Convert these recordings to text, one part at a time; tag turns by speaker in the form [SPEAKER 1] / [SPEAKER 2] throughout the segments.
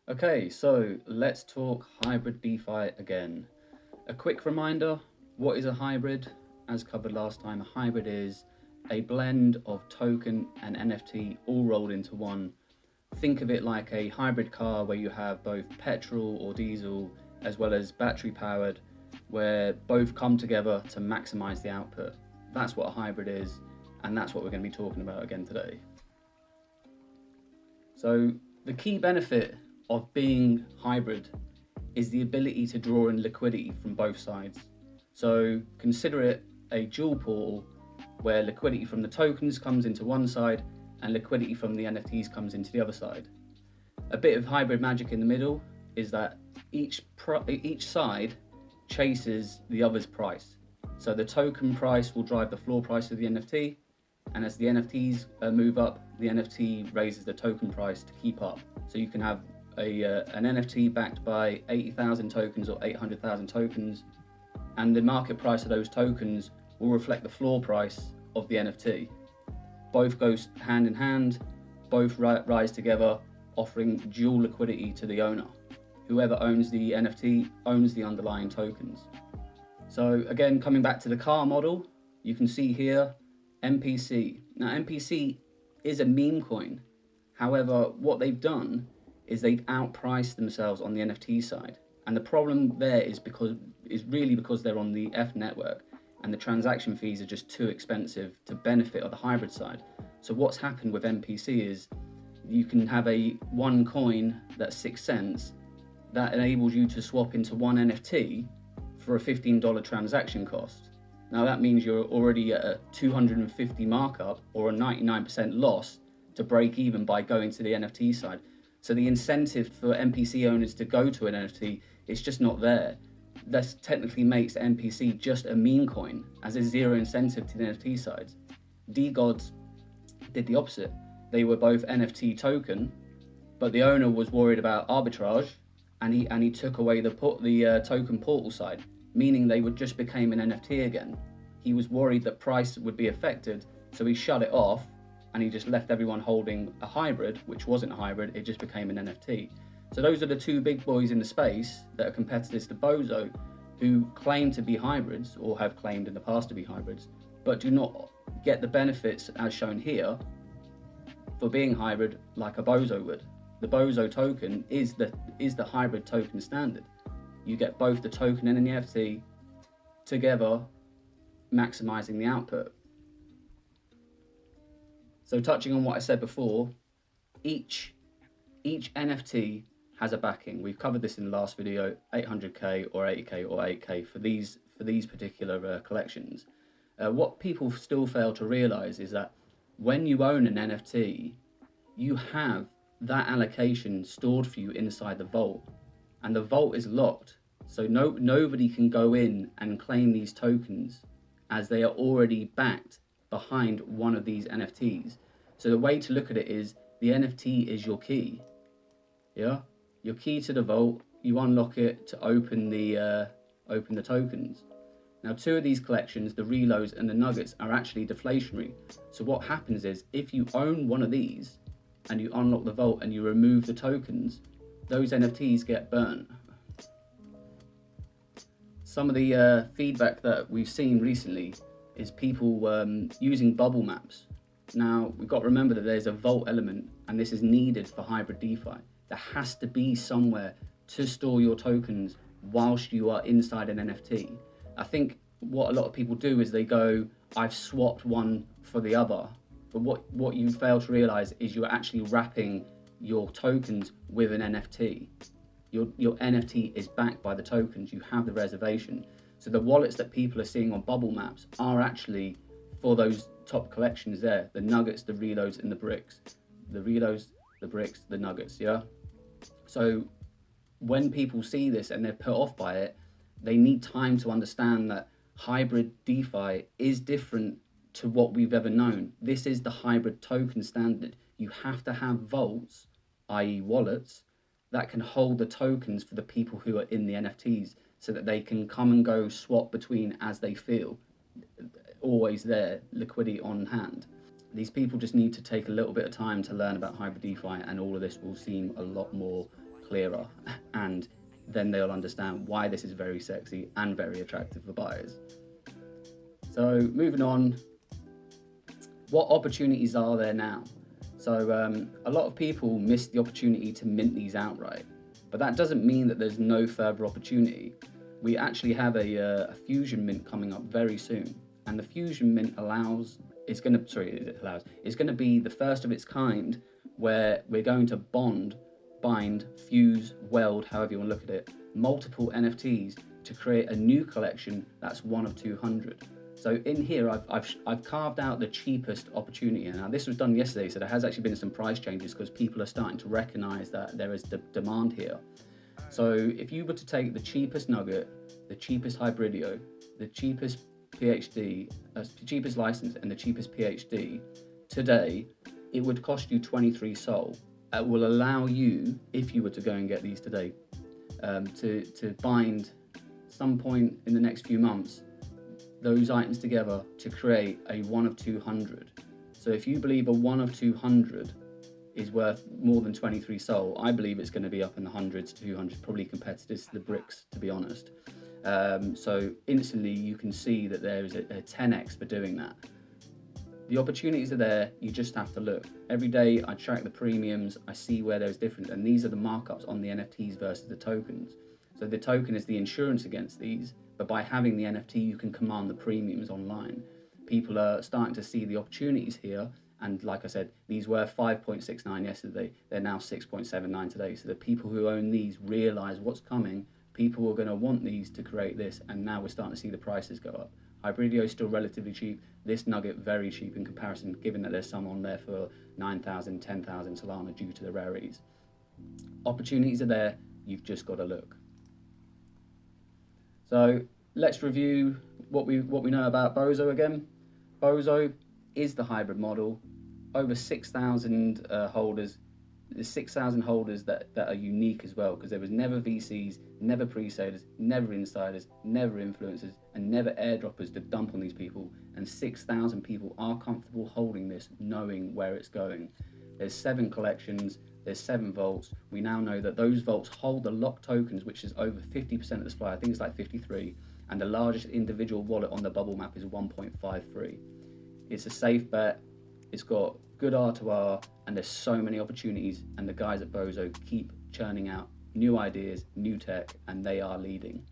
[SPEAKER 1] Okay, so let's talk hybrid DeFi again. A quick reminder, what is a hybrid? As covered last time, a hybrid is a blend of token and NFT all rolled into one. Think of it like a hybrid car where you have both petrol or diesel as well as battery powered, where both come together to maximize the output. That's what a hybrid is, and that's what we're going to be talking about again today. So the key benefit of being hybrid is the ability to draw in liquidity from both sides. So consider it a dual portal where liquidity from the tokens comes into one side and liquidity from the NFTs comes into the other side. A bit of hybrid magic in the middle is that each side chases the other's price. So the token price will drive the floor price of the NFT, and as the NFTs move up, the NFT raises the token price to keep up. So you can have an NFT backed by 80,000 tokens or 800,000 tokens, and the market price of those tokens will reflect the floor price of the NFT. Both go hand in hand, both rise together, offering dual liquidity to the owner. Whoever owns the NFT owns the underlying tokens. So again, coming back to the car model, you can see here MPC. Now MPC is a meme coin. However, what they've done is they've outpriced themselves on the NFT side. And the problem there is really because they're on the F network and the transaction fees are just too expensive to benefit of the hybrid side. So what's happened with MPC is you can have one coin that's 6 cents that enables you to swap into one NFT for a $15 transaction cost. Now that means you're already at a 250 markup or a 99% loss to break even by going to the NFT side. So the incentive for MPC owners to go to an NFT is just not there. This technically makes MPC just a meme coin, as there's zero incentive to the NFT sides. DeGods did the opposite. They were both NFT token, but the owner was worried about arbitrage, and he took away the token portal side, meaning they would just became an NFT again. He was worried that price would be affected, so he shut it off, and he just left everyone holding a hybrid, which wasn't a hybrid, it just became an NFT. So those are the two big boys in the space that are competitors to Bozo, who claim to be hybrids, or have claimed in the past to be hybrids, but do not get the benefits as shown here for being hybrid like a Bozo would. The Bozo token is the hybrid token standard. You get both the token and the NFT together, maximizing the output. So touching on what I said before, each NFT has a backing. We've covered this in the last video, 800k or 80k or 8k for these particular collections. What people still fail to realize is that when you own an NFT, you have that allocation stored for you inside the vault, and the vault is locked. So nobody can go in and claim these tokens as they are already backed behind one of these NFTs. So the way to look at it is the NFT is your key. Yeah, your key to the vault. You unlock it to open the tokens. Now, two of these collections, the reloads and the nuggets, are actually deflationary. So what happens is if you own one of these and you unlock the vault and you remove the tokens, those NFTs get burnt. Some of the feedback that we've seen recently is people using bubble maps. Now, we've got to remember that there's a vault element, and this is needed for hybrid DeFi. There has to be somewhere to store your tokens whilst you are inside an NFT. I think what a lot of people do is they go, I've swapped one for the other. But what you fail to realize is you're actually wrapping your tokens with an NFT. Your NFT is backed by the tokens. You have the reservation. So the wallets that people are seeing on bubble maps are actually for those top collections there, the nuggets, the reloads, and the bricks. The reloads, the bricks, the nuggets, yeah? So when people see this and they're put off by it, they need time to understand that hybrid DeFi is different to what we've ever known. This is the hybrid token standard. You have to have vaults, i.e. wallets, that can hold the tokens for the people who are in the NFTs so that they can come and go swap between as they feel. Always there, liquidity on hand. These people just need to take a little bit of time to learn about hybrid DeFi, and all of this will seem a lot more clearer, and then they'll understand why this is very sexy and very attractive for buyers. So moving on, what opportunities are there now? So a lot of people miss the opportunity to mint these outright, but that doesn't mean that there's no further opportunity. We actually have a fusion mint coming up very soon, and the fusion mint it's going to be the first of its kind, where we're going to bind, fuse, weld, however you want to look at it, multiple NFTs to create a new collection that's one of 200. So in here, I've carved out the cheapest opportunity. Now this was done yesterday, so there has actually been some price changes because people are starting to recognize that there is demand here. So if you were to take the cheapest nugget, the cheapest hybridio, the cheapest PhD, cheapest license, and the cheapest PhD today, it would cost you 23 SOL. It will allow you, if you were to go and get these today, to bind some point in the next few months those items together to create a 1 of 200. So if you believe a 1 of 200 is worth more than 23 SOL, I believe it's going to be up in the hundreds to 200, probably competitors to the bricks, to be honest. So instantly you can see that there is a 10x for doing that. The opportunities are there, you just have to look. Every day I track the premiums, I see where there's difference, and these are the markups on the NFTs versus the tokens. So the token is the insurance against these, but by having the NFT, you can command the premiums online. People are starting to see the opportunities here, and like I said, these were 5.69 yesterday, they're now 6.79 today. So the people who own these realize what's coming. People are going to want these to create this, and now we're starting to see the prices go up. Hybridio is still relatively cheap. This nugget very cheap in comparison, given that there's some on there for 9,000, 10,000 Solana due to the rarities. Opportunities are there, you've just got to look. So let's review what we know about Bozo again. Bozo is the hybrid model. Over 6,000 holders. There's 6,000 holders that are unique as well, because there was never VCs, never pre-salers, never insiders, never influencers, and never airdroppers to dump on these people. And 6,000 people are comfortable holding this, knowing where it's going. There's 7 collections, there's 7 vaults. We now know that those vaults hold the locked tokens, which is over 50% of the supply. I think it's like 53. And the largest individual wallet on the bubble map is 1.53. It's a safe bet. It's got good R2R, and there's so many opportunities, and the guys at Bozo keep churning out new ideas, new tech, and they are leading.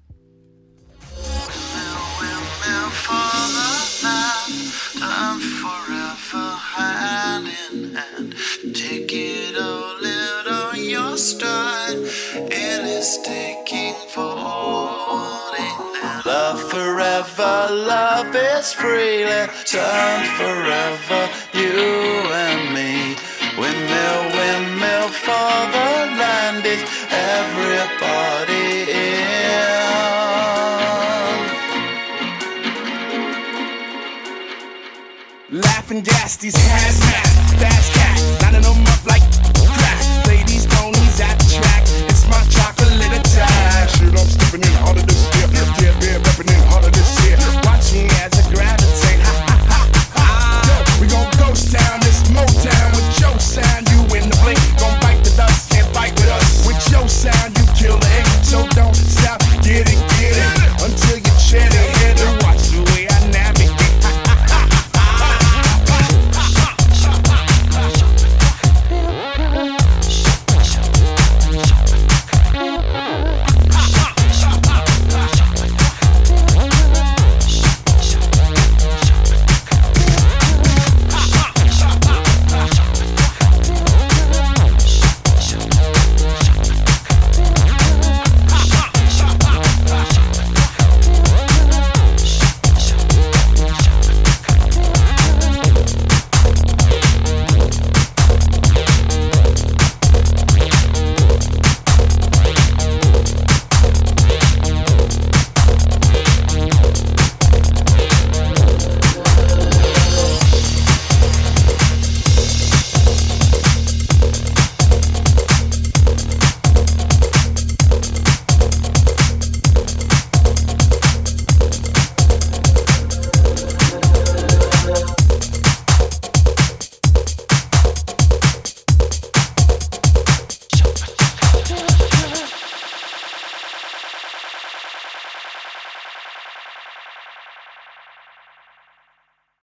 [SPEAKER 2] Time forever hand in hand. Take it all out on your stride. It is taking folding down. Love forever, love is freely. Turn forever, you and me. Windmill, windmill for the land is everybody in. Laughing gas, these hazmat, fast